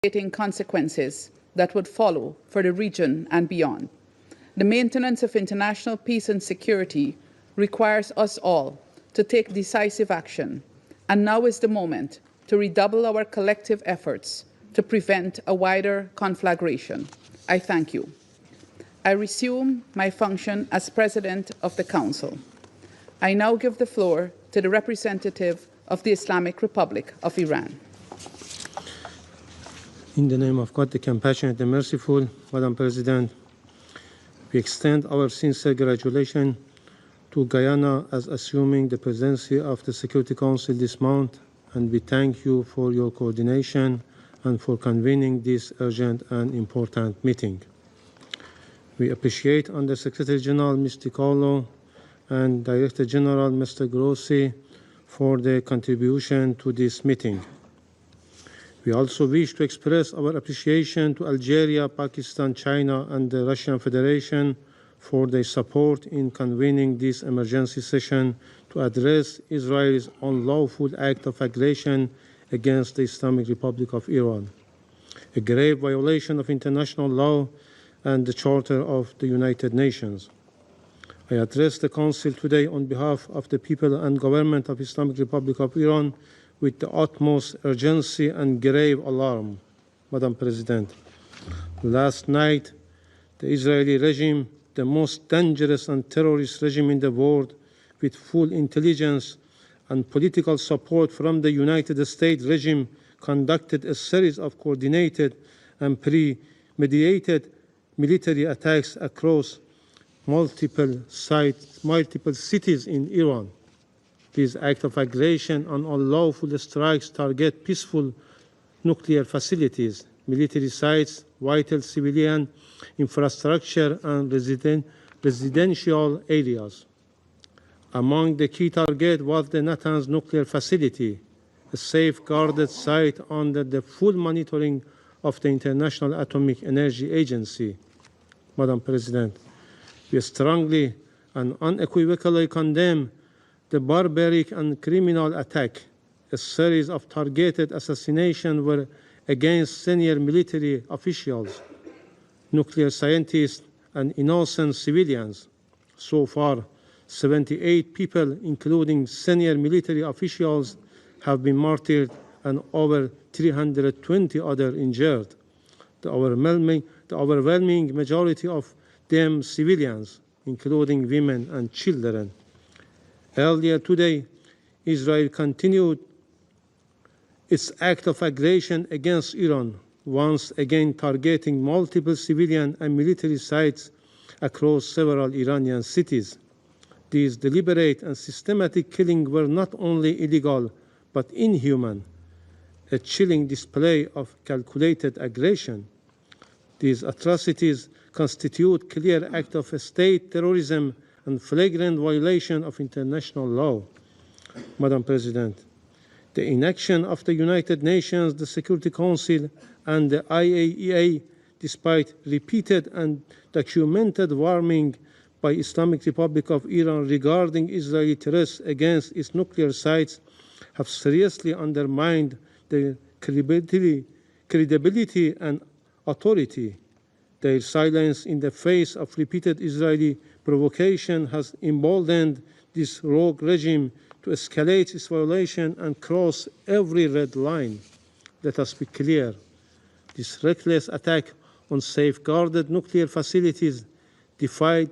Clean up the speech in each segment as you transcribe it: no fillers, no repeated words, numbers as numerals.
devastating consequences that would follow for the region and beyond. The maintenance of international peace and security requires us all to take decisive action, and now is the moment to redouble our collective efforts to prevent a wider conflagration. I thank you. I resume my function as President of the Council. I now give the floor to the representative of the Islamic Republic of Iran. In the name of God, the compassionate and merciful, Madam President, we extend our sincere congratulations to Guyana as assuming the presidency of the Security Council this month, and we thank you for your coordination and for convening this urgent and important meeting. We appreciate Under Secretary General Mr. Carlo and Director General Mr. Grossi for their contribution to this meeting. We also wish to express our appreciation to Algeria, Pakistan, China, and the Russian Federation for their support in convening this emergency session to address Israel's unlawful act of aggression against the Islamic Republic of Iran, a grave violation of international law and the Charter of the United Nations. I address the Council today on behalf of the people and government of Islamic Republic of Iran with the utmost urgency and grave alarm. Madam President, last night, the Israeli regime, the most dangerous and terrorist regime in the world, with full intelligence and political support from the United States regime, conducted a series of coordinated and premeditated military attacks across multiple cities in Iran. These acts of aggression and unlawful strikes target peaceful nuclear facilities, military sites, vital civilian infrastructure, and residential areas. Among the key targets was the Natanz nuclear facility, a safeguarded site under the full monitoring of the International Atomic Energy Agency. Madam President, we strongly and unequivocally condemn the barbaric and criminal attack. A series of targeted assassinations were against senior military officials, nuclear scientists, and innocent civilians. So far, 78 people, including senior military officials, have been martyred and over 320 others injured. The overwhelming majority of them civilians, including women and children. Earlier today, Israel continued its act of aggression against Iran, once again targeting multiple civilian and military sites across several Iranian cities. These deliberate and systematic killings were not only illegal but inhuman, a chilling display of calculated aggression. These atrocities constitute clear acts of state terrorism and flagrant violation of international law. Madam President, the inaction of the United Nations, the Security Council, and the IAEA, despite repeated and documented warning by Islamic Republic of Iran regarding Israeli threats against its nuclear sites, have seriously undermined their credibility and authority. Their silence in the face of repeated Israeli provocation has emboldened this rogue regime to escalate its violation and cross every red line. Let us be clear. This reckless attack on safeguarded nuclear facilities defied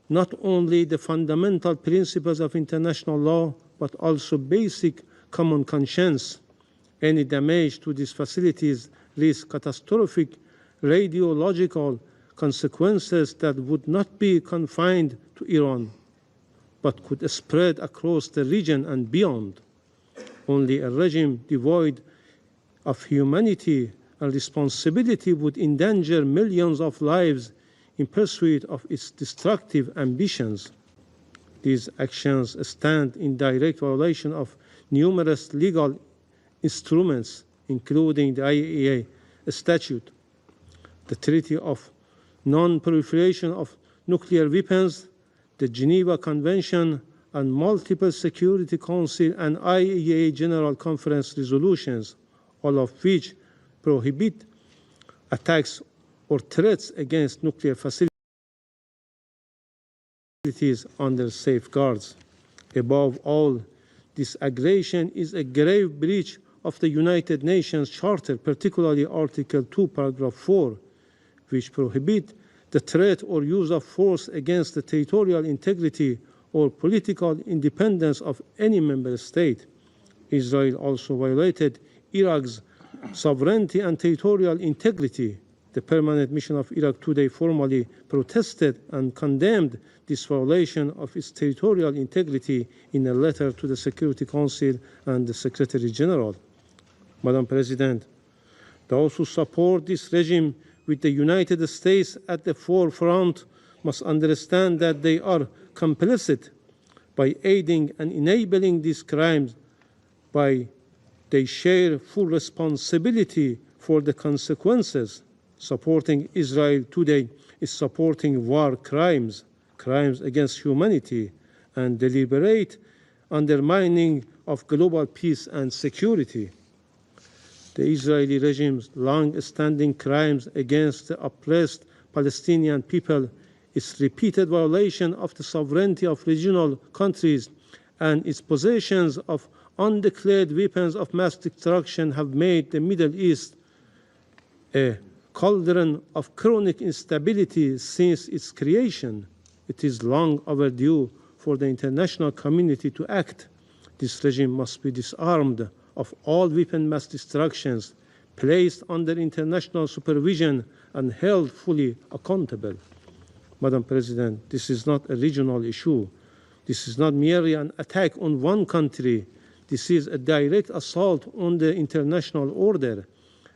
not only the fundamental principles of international law, but also basic common conscience. Any damage to these facilities risks catastrophic radiological consequences that would not be confined to Iran, but could spread across the region and beyond. Only a regime devoid of humanity and responsibility would endanger millions of lives in pursuit of its destructive ambitions. These actions stand in direct violation of numerous legal instruments, including the IAEA Statute, the Treaty of Non-Proliferation of Nuclear Weapons, the Geneva Convention, and multiple Security Council and IAEA General Conference resolutions, all of which prohibit attacks or threats against nuclear facilities under safeguards. Above all, this aggression is a grave breach of the United Nations Charter, particularly Article 2, Paragraph 4, which prohibit the threat or use of force against the territorial integrity or political independence of any member state. Israel also violated Iraq's sovereignty and territorial integrity. The Permanent Mission of Iraq today formally protested and condemned this violation of its territorial integrity in a letter to the Security Council and the Secretary General. Madam President, those who support this regime with the United States at the forefront must understand that they are complicit by aiding and enabling these crimes, by they share full responsibility for the consequences. Supporting Israel today is supporting war crimes, crimes against humanity, and deliberate undermining of global peace and security. The Israeli regime's long-standing crimes against the oppressed Palestinian people, its repeated violation of the sovereignty of regional countries, and its possessions of undeclared weapons of mass destruction have made the Middle East a cauldron of chronic instability since its creation. It is long overdue for the international community to act. This regime must be disarmed of all weapon mass destructions, placed under international supervision, and held fully accountable. Madam President, this is not a regional issue. This is not merely an attack on one country. This is a direct assault on the international order,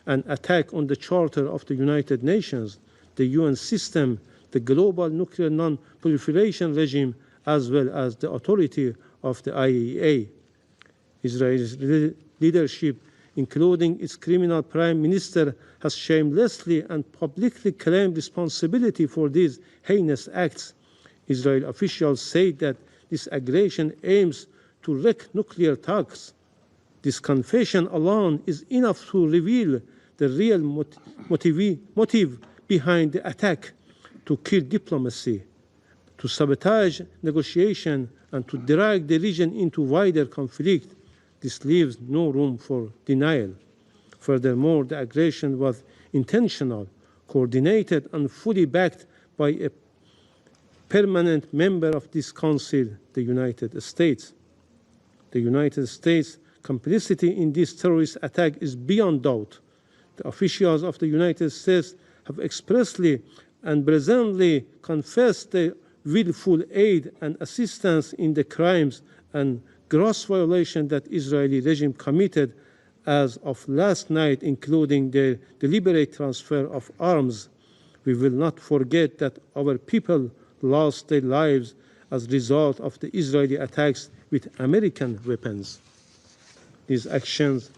an attack on the Charter of the United Nations, the UN system, the global nuclear non-proliferation regime, as well as the authority of the IAEA. Israel's leadership, including its criminal prime minister, has shamelessly and publicly claimed responsibility for these heinous acts. Israeli officials say that this aggression aims to wreak nuclear talks. This confession alone is enough to reveal the real motive behind the attack: to kill diplomacy, to sabotage negotiation, and to drag the region into wider conflict. This leaves no room for denial. Furthermore, the aggression was intentional, coordinated, and fully backed by a permanent member of this Council, the United States. The United States' complicity in this terrorist attack is beyond doubt. The officials of the United States have expressly and brazenly confessed their willful aid and assistance in the crimes and gross violation that Israeli regime committed as of last night, including the deliberate transfer of arms. We will not forget that our people lost their lives as a result of the Israeli attacks with American weapons. These actions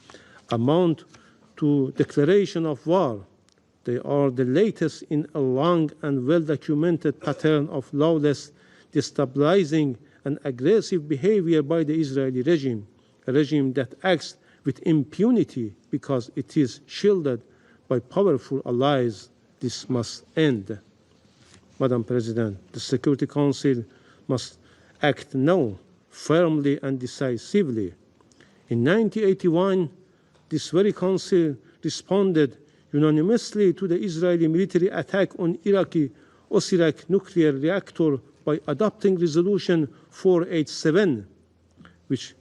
amount to declaration of war. They are the latest in a long and well-documented pattern of lawless, destabilizing, and aggressive behavior by the Israeli regime, a regime that acts with impunity because it is shielded by powerful allies. This must end. Madam President, the Security Council must act now, firmly and decisively. In 1981, this very council responded unanimously to the Israeli military attack on Iraqi Osirak nuclear reactor by adopting Resolution 487, which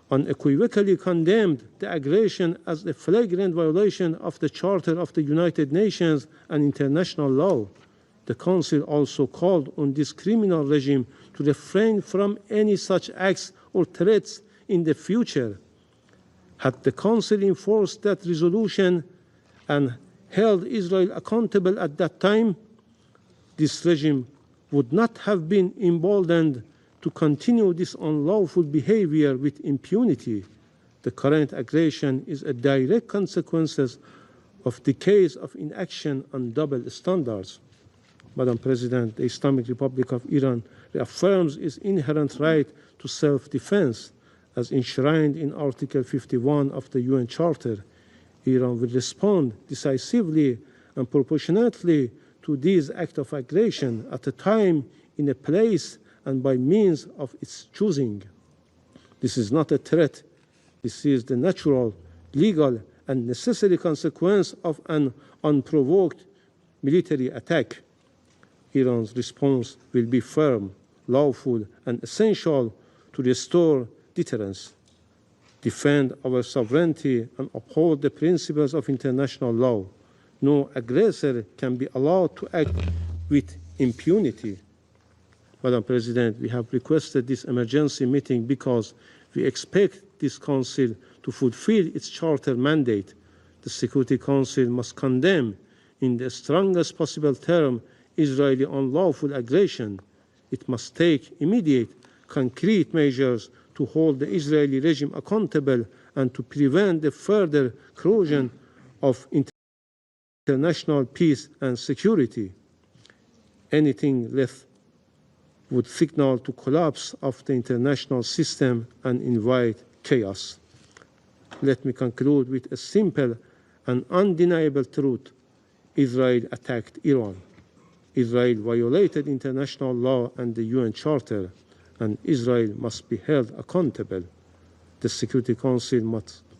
unequivocally condemned the aggression as a flagrant violation of the Charter of the United Nations and international law. The Council also called on this criminal regime to refrain from any such acts or threats in the future. Had the Council enforced that resolution and held Israel accountable at that time, this regime would not have been emboldened to continue this unlawful behavior with impunity. The current aggression is a direct consequence of decades of inaction and double standards. Madam President, the Islamic Republic of Iran reaffirms its inherent right to self-defense as enshrined in Article 51 of the UN Charter. Iran will respond decisively and proportionately to these acts of aggression at a time, in a place, and by means of its choosing. This is not a threat. This is the natural, legal, and necessary consequence of an unprovoked military attack. Iran's response will be firm, lawful, and essential to restore deterrence, defend our sovereignty, and uphold the principles of international law. No aggressor can be allowed to act with impunity. Madam President, we have requested this emergency meeting because we expect this Council to fulfill its Charter mandate. The Security Council must condemn, in the strongest possible term, Israeli unlawful aggression. It must take immediate, concrete measures to hold the Israeli regime accountable and to prevent the further corrosion of international peace and security. Anything less would signal to collapse of the international system and invite chaos. Let me conclude with a simple and undeniable truth. Israel attacked Iran. Israel violated international law and the UN Charter, and Israel must be held accountable. The Security Council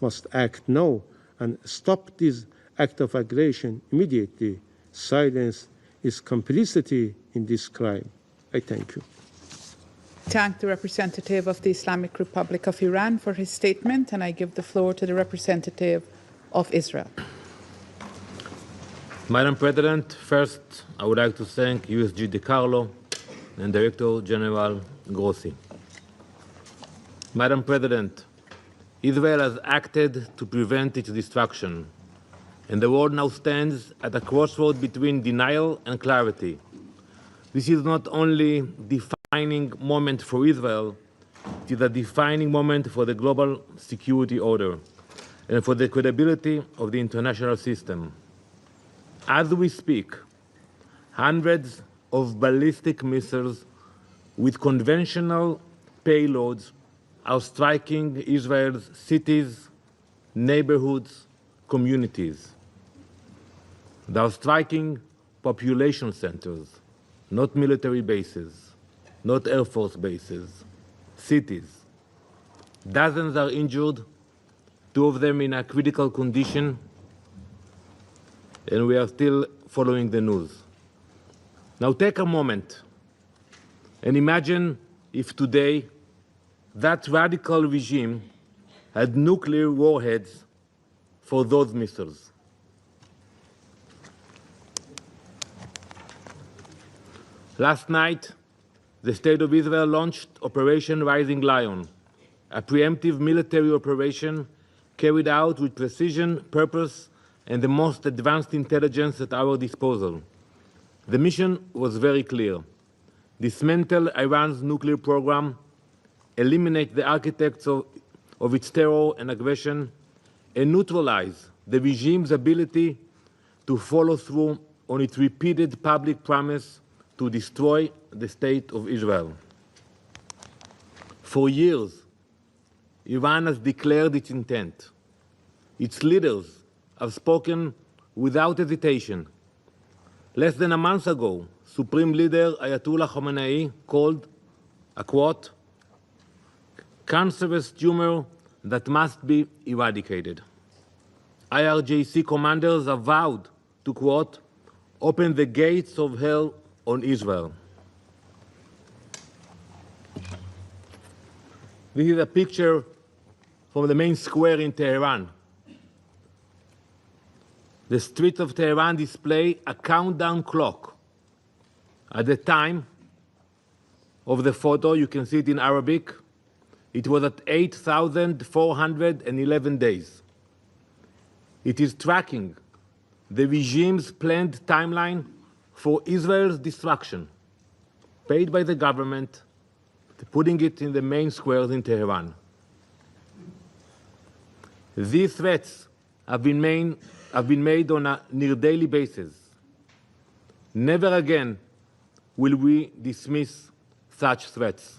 must act now and stop this act of aggression immediately. Silence is complicity in this crime. I thank you. Thank the representative of the Islamic Republic of Iran for his statement, and I give the floor to the representative of Israel. Madam President, first I would like to thank USG DiCarlo and Director General Grossi. Madam President, Israel has acted to prevent its destruction, and the world now stands at a crossroad between denial and clarity. This is not only a defining moment for Israel, it is a defining moment for the global security order and for the credibility of the international system. As we speak, hundreds of ballistic missiles with conventional payloads are striking Israel's cities, neighborhoods, communities. They are striking population centers, not military bases, not Air Force bases, cities. Dozens are injured, 2 of them in a critical condition, and we are still following the news. Now take a moment and imagine if today that radical regime had nuclear warheads for those missiles. Last night, the State of Israel launched Operation Rising Lion, a preemptive military operation carried out with precision, purpose, and the most advanced intelligence at our disposal. The mission was very clear: dismantle Iran's nuclear program, eliminate the architects of its terror and aggression, and neutralize the regime's ability to follow through on its repeated public promise to destroy the State of Israel. For years, Iran has declared its intent. Its leaders have spoken without hesitation. Less than a month ago, Supreme Leader Ayatollah Khamenei called a, quote, cancerous tumor that must be eradicated. IRGC commanders have vowed to, quote, open the gates of hell on Israel. This is a picture from the main square in Tehran. The streets of Tehran display a countdown clock. At the time of the photo, you can see it in Arabic, it was at 8,411 days. It is tracking the regime's planned timeline for Israel's destruction, paid by the government, putting it in the main squares in Tehran. These threats have been made on a near-daily basis. Never again will we dismiss such threats.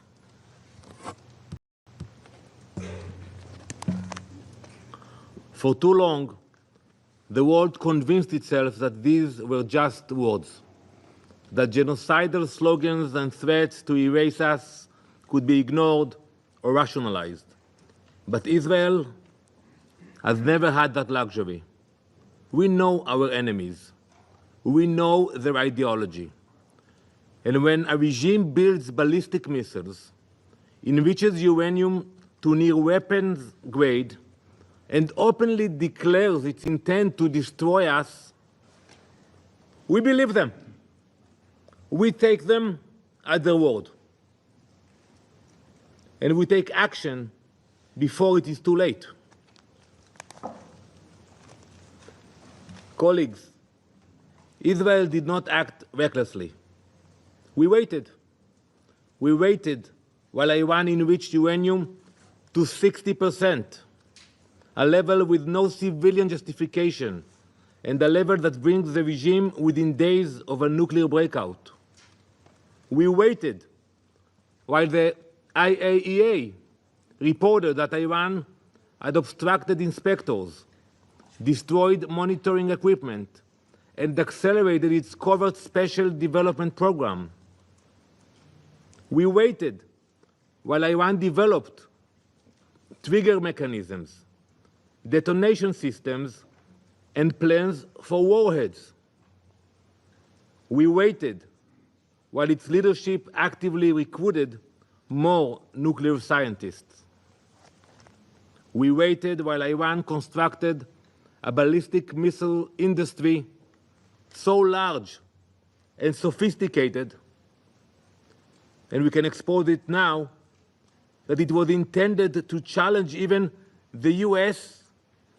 For too long, the world convinced itself that these were just words, that genocidal slogans and threats to erase us could be ignored or rationalized. But Israel has never had that luxury. We know our enemies. We know their ideology. And when a regime builds ballistic missiles, enriches uranium to near weapons grade, and openly declares its intent to destroy us, we believe them. We take them at their word. And we take action before it is too late. Colleagues, Israel did not act recklessly. We waited. We waited while Iran enriched uranium to 60%, a level with no civilian justification, and a level that brings the regime within days of a nuclear breakout. We waited while the IAEA reported that Iran had obstructed inspectors, destroyed monitoring equipment, and accelerated its covert special development program. We waited while Iran developed trigger mechanisms, detonation systems, and plans for warheads. We waited while its leadership actively recruited more nuclear scientists. We waited while Iran constructed a ballistic missile industry so large and sophisticated, and we can expose it now, that it was intended to challenge even the US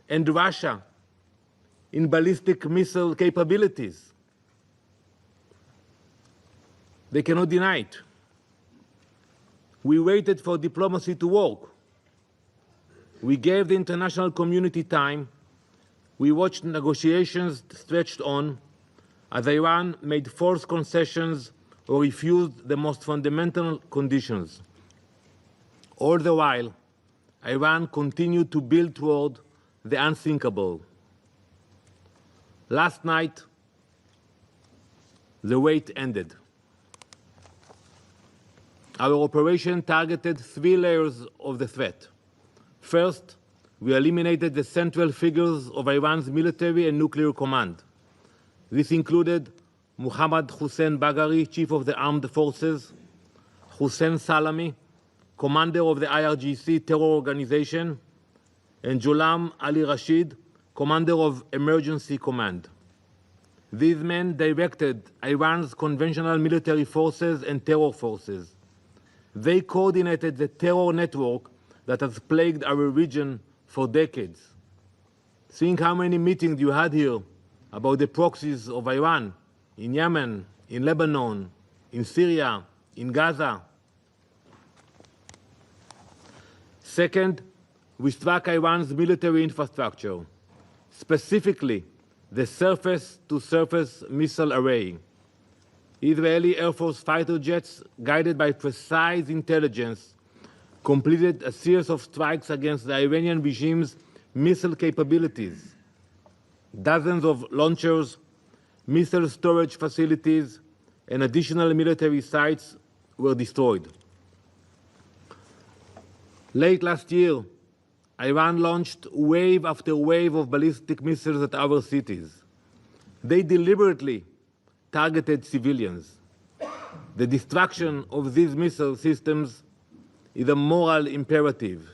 and Russia in ballistic missile capabilities. They cannot deny it. We waited for diplomacy to work. We gave the international community time. We watched negotiations stretched on as Iran made forced concessions or refused the most fundamental conditions. All the while, Iran continued to build toward the unthinkable. Last night, the wait ended. Our operation targeted 3 layers of the threat. First, we eliminated the central figures of Iran's military and nuclear command. This included Mohammad Hossein Bagheri, chief of the armed forces, Hossein Salami, commander of the IRGC terror organization, and Ghulam Ali Rashid, commander of emergency command. These men directed Iran's conventional military forces and terror forces. They coordinated the terror network that has plagued our region for decades. Think how many meetings you had here about the proxies of Iran in Yemen, in Lebanon, in Syria, in Gaza. Second, we struck Iran's military infrastructure, specifically the surface-to-surface missile array. Israeli Air Force fighter jets, guided by precise intelligence, completed a series of strikes against the Iranian regime's missile capabilities. Dozens of launchers, missile storage facilities, and additional military sites were destroyed. Late last year, Iran launched wave after wave of ballistic missiles at our cities. They deliberately targeted civilians. The destruction of these missile systems is a moral imperative.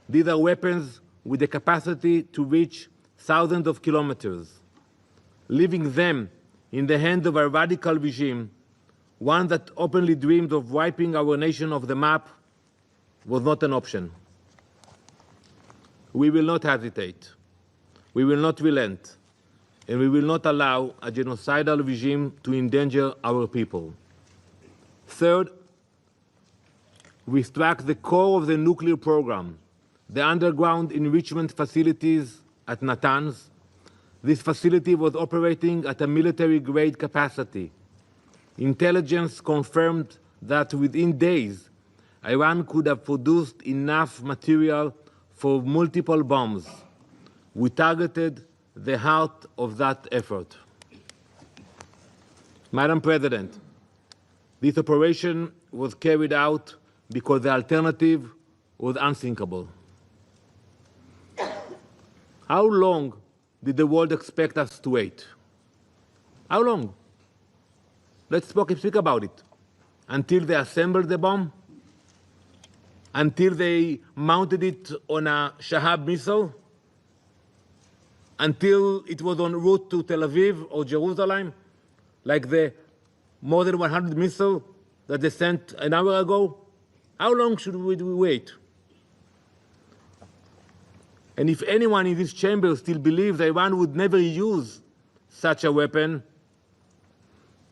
These are weapons with the capacity to reach thousands of kilometers. Leaving them in the hands of a radical regime, one that openly dreamed of wiping our nation off the map, was not an option. We will not hesitate. We will not relent. And we will not allow a genocidal regime to endanger our people. Third, we struck the core of the nuclear program, the underground enrichment facilities at Natanz. This facility was operating at a military-grade capacity. Intelligence confirmed that within days, Iran could have produced enough material for multiple bombs. We targeted the heart of that effort. Madam President, this operation was carried out because the alternative was unthinkable. How long did the world expect us to wait? How long? Let's speak about it. Until they assembled the bomb? Until they mounted it on a Shahab missile? Until it was en route to Tel Aviv or Jerusalem, like the more than 100 missiles that they sent an hour ago? How long should we wait? And if anyone in this chamber still believes Iran would never use such a weapon,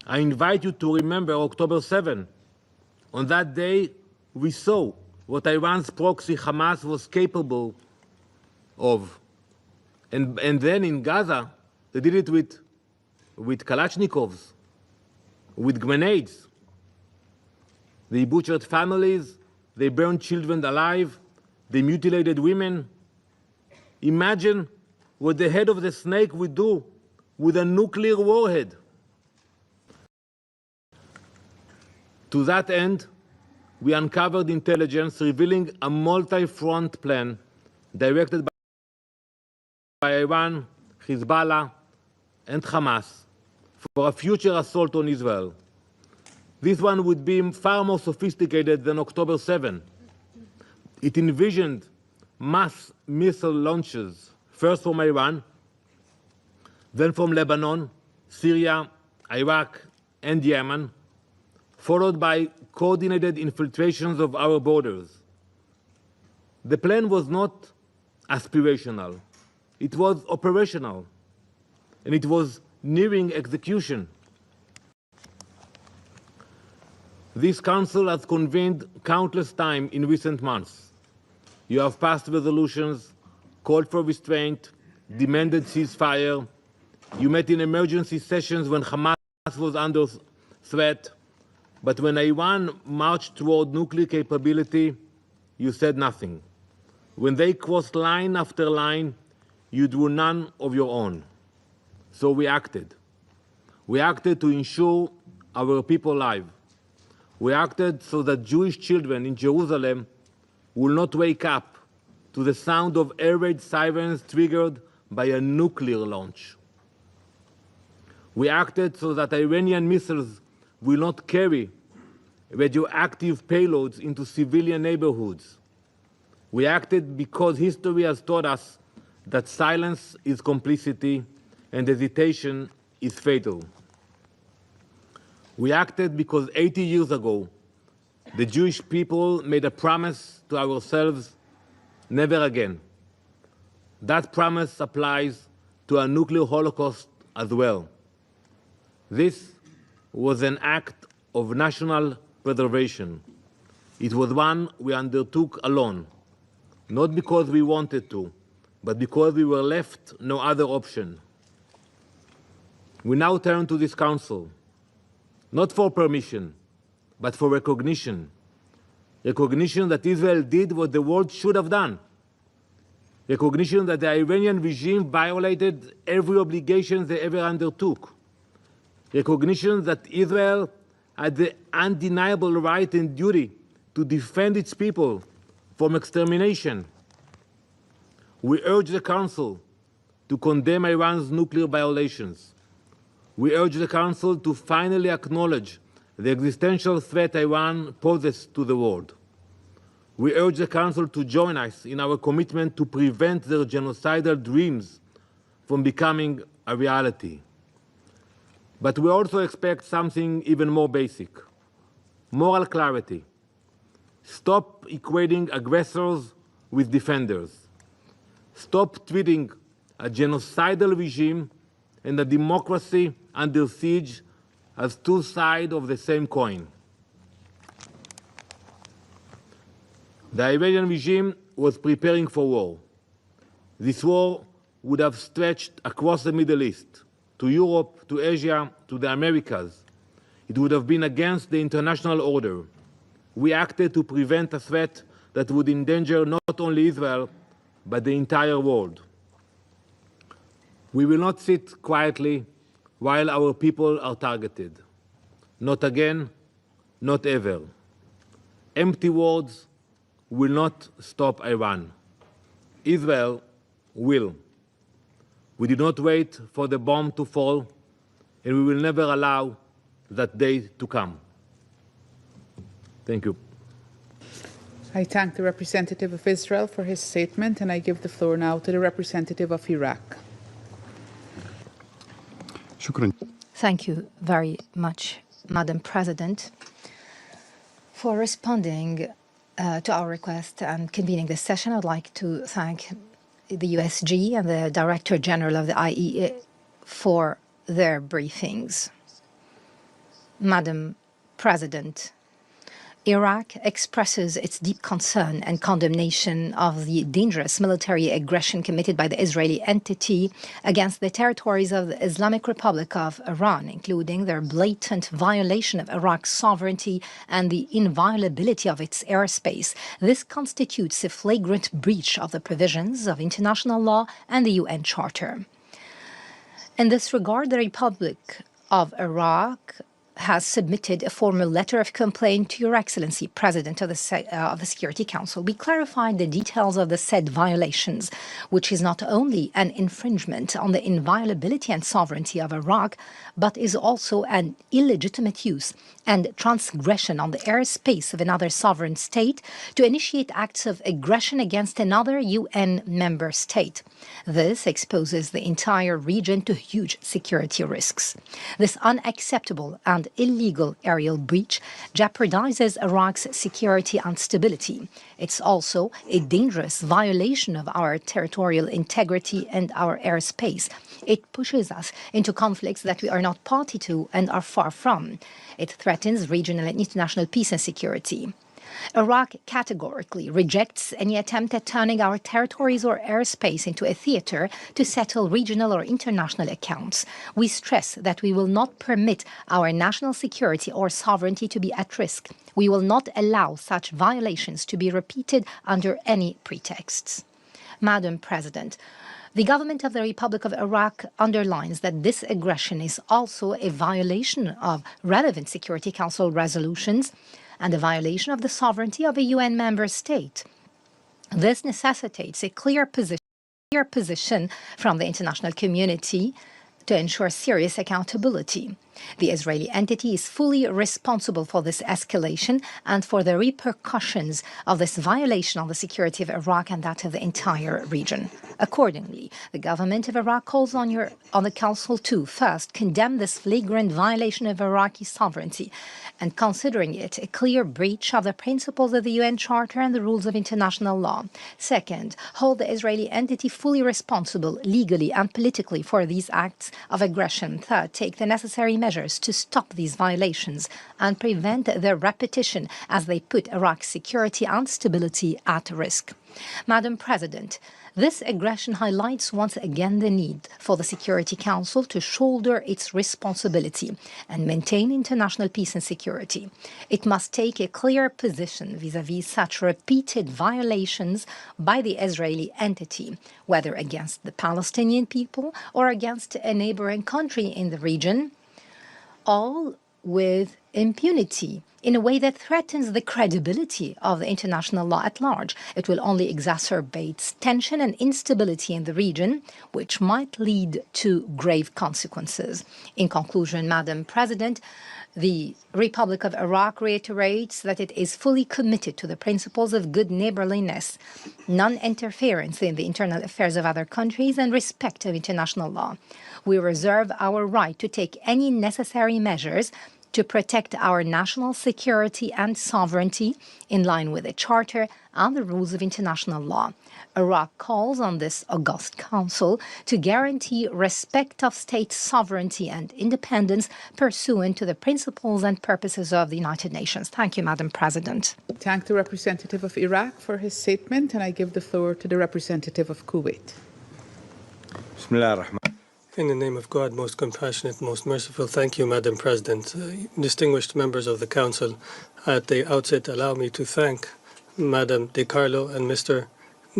I invite you to remember October 7. On that day, we saw what Iran's proxy Hamas was capable of. And then in Gaza, they did it with Kalashnikovs, with grenades. They butchered families, they burned children alive, they mutilated women. Imagine what the head of the snake would do with a nuclear warhead. To that end, we uncovered intelligence revealing a multi-front plan directed by Iran, Hezbollah, and Hamas for a future assault on Israel. This one would be far more sophisticated than October 7. It envisioned mass missile launches, first from Iran, then from Lebanon, Syria, Iraq, and Yemen, followed by coordinated infiltrations of our borders. The plan was not aspirational. It was operational, and it was nearing execution. This Council has convened countless times in recent months. You have passed resolutions, called for restraint, demanded ceasefire. You met in emergency sessions when Hamas was under threat. But when Iran marched toward nuclear capability, you said nothing. When they crossed line after line, you drew none of your own. So we acted. We acted to ensure our people alive. We acted so that Jewish children in Jerusalem will not wake up to the sound of air raid sirens triggered by a nuclear launch. We acted so that Iranian missiles will not carry radioactive payloads into civilian neighborhoods. We acted because history has taught us that silence is complicity and hesitation is fatal. We acted because 80 years ago, the Jewish people made a promise to ourselves, never again. That promise applies to a nuclear holocaust as well. This was an act of national preservation. It was one we undertook alone, not because we wanted to, but because we were left no other option. We now turn to this Council, not for permission, but for recognition. Recognition that Israel did what the world should have done. Recognition that the Iranian regime violated every obligation they ever undertook. Recognition that Israel had the undeniable right and duty to defend its people from extermination. We urge the Council to condemn Iran's nuclear violations. We urge the Council to finally acknowledge the existential threat Iran poses to the world. We urge the Council to join us in our commitment to prevent their genocidal dreams from becoming a reality. But we also expect something even more basic: moral clarity. Stop equating aggressors with defenders. Stop treating a genocidal regime and a democracy under siege as two sides of the same coin. The Iranian regime was preparing for war. This war would have stretched across the Middle East, to Europe, to Asia, to the Americas. It would have been against the international order. We acted to prevent a threat that would endanger not only Israel, but the entire world. We will not sit quietly while our people are targeted. Not again, not ever. Empty words will not stop Iran. Israel will. We did not wait for the bomb to fall, and we will never allow that day to come. Thank you. I thank the representative of Israel for his statement, and I give the floor now to the representative of Iraq. Thank you very much, Madam President, for responding to our request and convening this session. I'd like to thank the USG and the Director General of the IEA for their briefings. Madam President, Iraq expresses its deep concern and condemnation of the dangerous military aggression committed by the Israeli entity against the territories of the Islamic Republic of Iran, including their blatant violation of Iraq's sovereignty and the inviolability of its airspace. This constitutes a flagrant breach of the provisions of international law and the UN Charter. In this regard, the Republic of Iraq has submitted a formal letter of complaint to Your Excellency, President of the Security Council. We clarified the details of the said violations, which is not only an infringement on the inviolability and sovereignty of Iraq, but is also an illegitimate use and transgression on the airspace of another sovereign state to initiate acts of aggression against another UN member state. This exposes the entire region to huge security risks. This unacceptable and illegal aerial breach jeopardizes Iraq's security and stability. It's also a dangerous violation of our territorial integrity and our airspace. It pushes us into conflicts that we are not party to and are far from. It threatens regional and international peace and security. Iraq categorically rejects any attempt at turning our territories or airspace into a theater to settle regional or international accounts. We stress that we will not permit our national security or sovereignty to be at risk. We will not allow such violations to be repeated under any pretexts. Madam President, the government of the Republic of Iraq underlines that this aggression is also a violation of relevant Security Council resolutions and a violation of the sovereignty of a UN member state. This necessitates a clear position from the international community to ensure serious accountability. The Israeli entity is fully responsible for this escalation and for the repercussions of this violation of the security of Iraq and that of the entire region. Accordingly, the government of Iraq calls on the Council to, first, condemn this flagrant violation of Iraqi sovereignty and considering it a clear breach of the principles of the UN Charter and the rules of international law. Second, hold the Israeli entity fully responsible legally and politically for these acts of aggression. Third, take the necessary measures to stop these violations and prevent their repetition as they put Iraq's security and stability at risk. Madam President, this aggression highlights once again the need for the Security Council to shoulder its responsibility and maintain international peace and security. It must take a clear position vis-à-vis such repeated violations by the Israeli entity, whether against the Palestinian people or against a neighboring country in the region, all with impunity in a way that threatens the credibility of the international law at large. It will only exacerbate tension and instability in the region, which might lead to grave consequences. In conclusion, Madam President, the Republic of Iraq reiterates that it is fully committed to the principles of good neighborliness, non-interference in the internal affairs of other countries, and respect of international law. We reserve our right to take any necessary measures to protect our national security and sovereignty in line with the Charter and the rules of international law. Iraq calls on this august council to guarantee respect of state sovereignty and independence pursuant to the principles and purposes of the United Nations. Thank you, Madam President. Thank the representative of Iraq for his statement, and I give the floor to the representative of Kuwait. In the name of God, most compassionate, most merciful, thank you, Madam President. Distinguished members of the Council, at the outset, allow me to thank Madam De Carlo and Mr.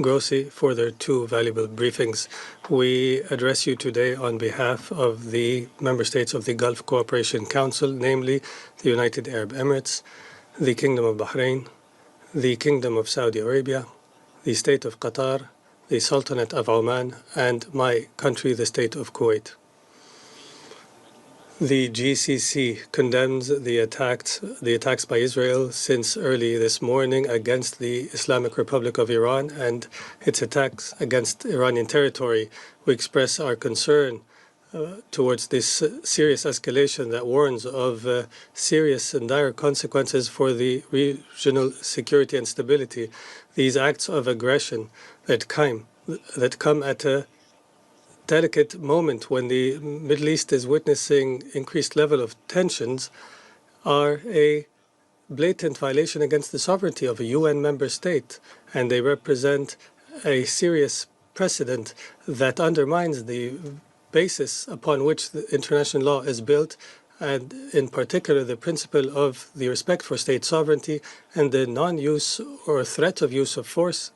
Grossi for their two valuable briefings. We address you today on behalf of the member states of the Gulf Cooperation Council, namely the United Arab Emirates, the Kingdom of Bahrain, the Kingdom of Saudi Arabia, the State of Qatar, the Sultanate of Oman, and my country, the State of Kuwait. The GCC condemns the attacks by Israel since early this morning against the Islamic Republic of Iran and its attacks against Iranian territory. We express our concern towards this serious escalation that warns of serious and dire consequences for the regional security and stability. These acts of aggression that come at a delicate moment when the Middle East is witnessing increased level of tensions are a blatant violation against the sovereignty of a UN member state, and they represent a serious precedent that undermines the basis upon which the international law is built, and in particular the principle of the respect for state sovereignty and the non-use or threat of use of force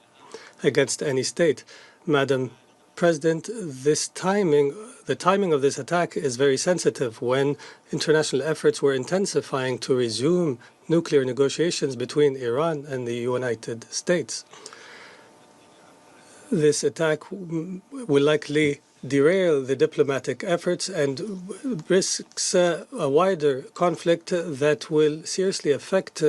against any state. Madam President, the timing of this attack is very sensitive when international efforts were intensifying to resume nuclear negotiations between Iran and the United States. This attack will likely derail the diplomatic efforts and risks a wider conflict that will seriously affect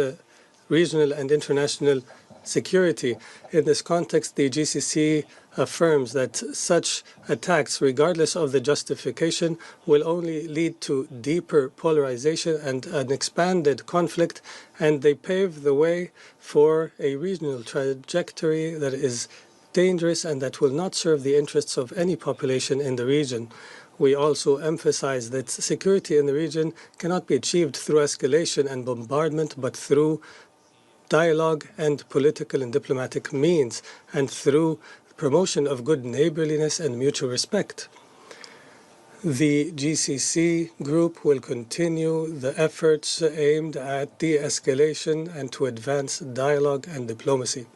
regional and international security. In this context, the GCC affirms that such attacks, regardless of the justification, will only lead to deeper polarization and an expanded conflict, and they pave the way for a regional trajectory that is dangerous and that will not serve the interests of any population in the region. We also emphasize that security in the region cannot be achieved through escalation and bombardment, but through dialogue and political and diplomatic means, and through promotion of good neighborliness and mutual respect. The GCC group will continue the efforts aimed at de-escalation and to advance dialogue and diplomacy.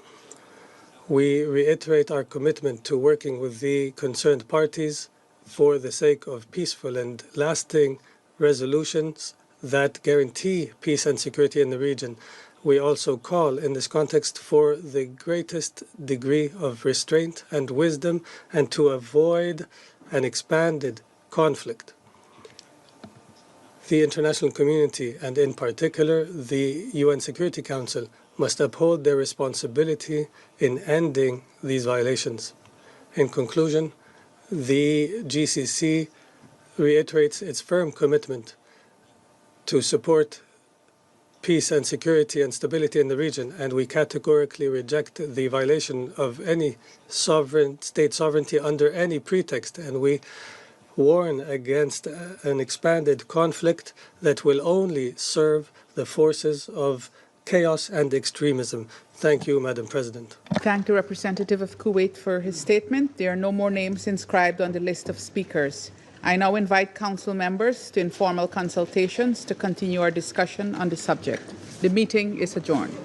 We reiterate our commitment to working with the concerned parties for the sake of peaceful and lasting resolutions that guarantee peace and security in the region. We also call in this context for the greatest degree of restraint and wisdom and to avoid an expanded conflict. The international community, and in particular the UN Security Council, must uphold their responsibility in ending these violations. In conclusion, the GCC reiterates its firm commitment to support peace and security and stability in the region, and we categorically reject the violation of any state sovereignty under any pretext, and we warn against an expanded conflict that will only serve the forces of chaos and extremism. Thank you, Madam President. Thank the representative of Kuwait for his statement. There are no more names inscribed on the list of speakers. I now invite Council members to informal consultations to continue our discussion on the subject. The meeting is adjourned.